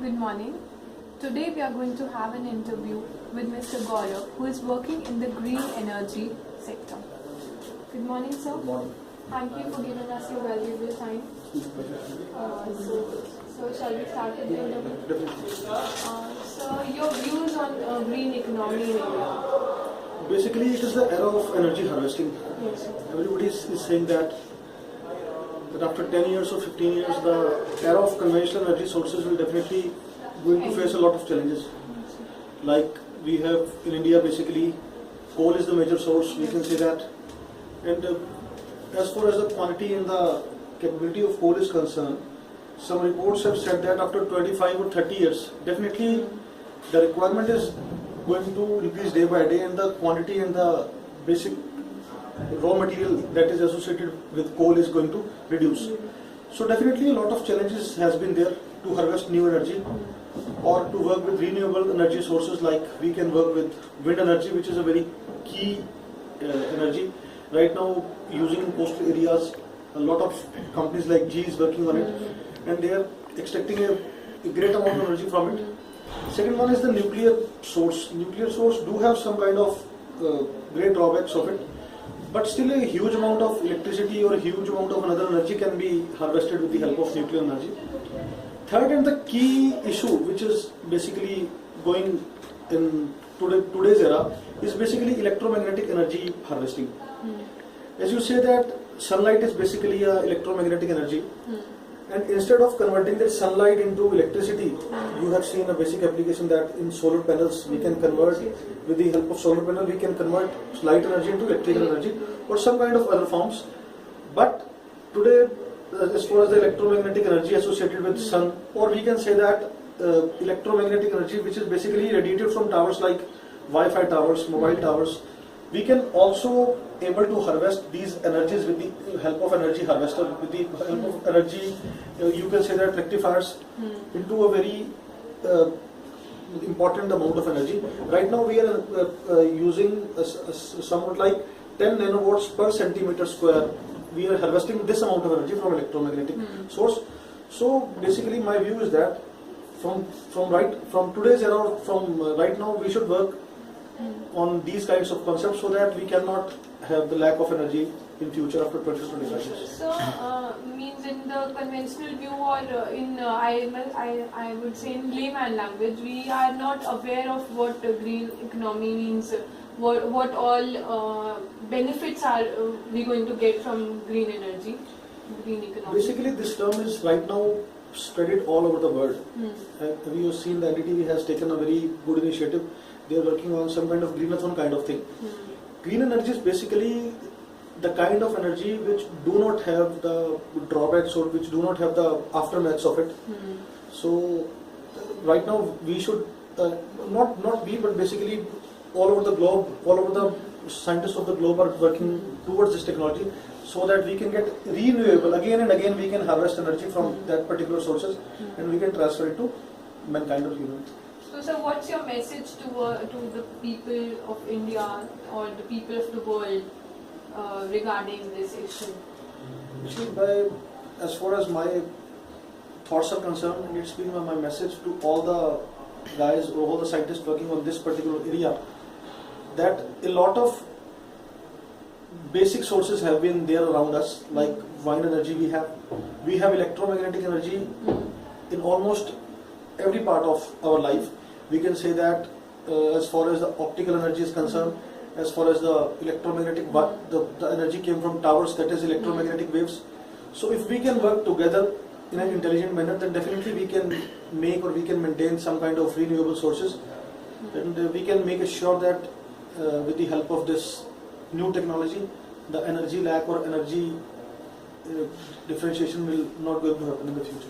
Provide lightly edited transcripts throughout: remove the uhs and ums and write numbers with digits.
Good morning. Today we are going to have an interview with Mr. Gaurav, who is working in the green energy sector. Good morning, sir. Good morning. Thank you for giving us your valuable time. So shall we start with the interview? Sir, your views on green economy in India? Basically, it is the era of energy harvesting. Yes. Everybody is saying that after 10 years or 15 years, the era of conventional energy sources will definitely going to face a lot of challenges. Like we have in India, basically, coal is the major source, we can say that. And as far as the quantity and the capability of coal is concerned, some reports have said that after 25 or 30 years, definitely the requirement is going to increase day by day, and the quantity and the basic raw material that is associated with coal is going to reduce. So definitely a lot of challenges has been there to harvest new energy or to work with renewable energy sources, like we can work with wind energy, which is a very key energy. Right now, using in coastal areas, a lot of companies like GE is working on it, and they are extracting a great amount of energy from it. Second one is the nuclear source. Nuclear source do have some kind of great drawbacks of it, but still a huge amount of electricity or a huge amount of another energy can be harvested with the help of nuclear energy. Third and the key issue, which is basically going in today's era, is basically electromagnetic energy harvesting. As you say that sunlight is basically a electromagnetic energy, and instead of converting that sunlight into electricity, you have seen a basic application that in solar panels we can convert, with the help of solar panel we can convert light energy into electrical energy or some kind of other forms. But today, as far as the electromagnetic energy associated with sun, or we can say that electromagnetic energy which is basically radiated from towers like Wi-Fi towers, mobile towers, we can also able to harvest these energies with the help of energy harvester, with the help of energy, you can say that rectifiers, into a very important amount of energy. Right now we are using somewhat like 10 nanowatts per centimeter square. We are harvesting this amount of energy from electromagnetic source. So basically my view is that from today's era, from right now, we should work on these kinds of concepts so that we cannot have the lack of energy in future after 2025 years. So, means in the conventional view, or in I would say in layman language, we are not aware of what green economy means. What all benefits are we going to get from green energy, green economy? Basically, this term is right now spread all over the world. We have seen the NDTV has taken a very good initiative. They are working on some kind of greenathon kind of thing. Green energy is basically the kind of energy which do not have the drawbacks or which do not have the aftermaths of it. So right now we should not we, but basically all over the globe, all over the scientists of the globe are working towards this technology, so that we can get renewable again and again. We can harvest energy from that particular sources, and we can transfer it to mankind or humans. So, sir, what's your message to the people of India or the people of the world regarding this issue? As far as my thoughts are concerned, it's been my message to all the guys or all the scientists working on this particular area, that a lot of basic sources have been there around us, like wind energy we have electromagnetic energy in almost every part of our life. We can say that as far as the optical energy is concerned, as far as the electromagnetic, but the energy came from towers, that is electromagnetic waves. So if we can work together in an intelligent manner, then definitely we can make or we can maintain some kind of renewable sources, and we can make sure that with the help of this new technology, the energy lack or energy differentiation will not going to happen in the future.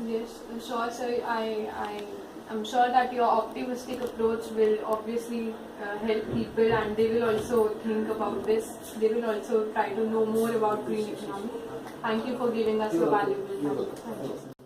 Yes, sure, sir. I'm sure that your optimistic approach will obviously help people, and they will also think about this. They will also try to know more about green economy. Thank you for giving us your valuable time. Thank you.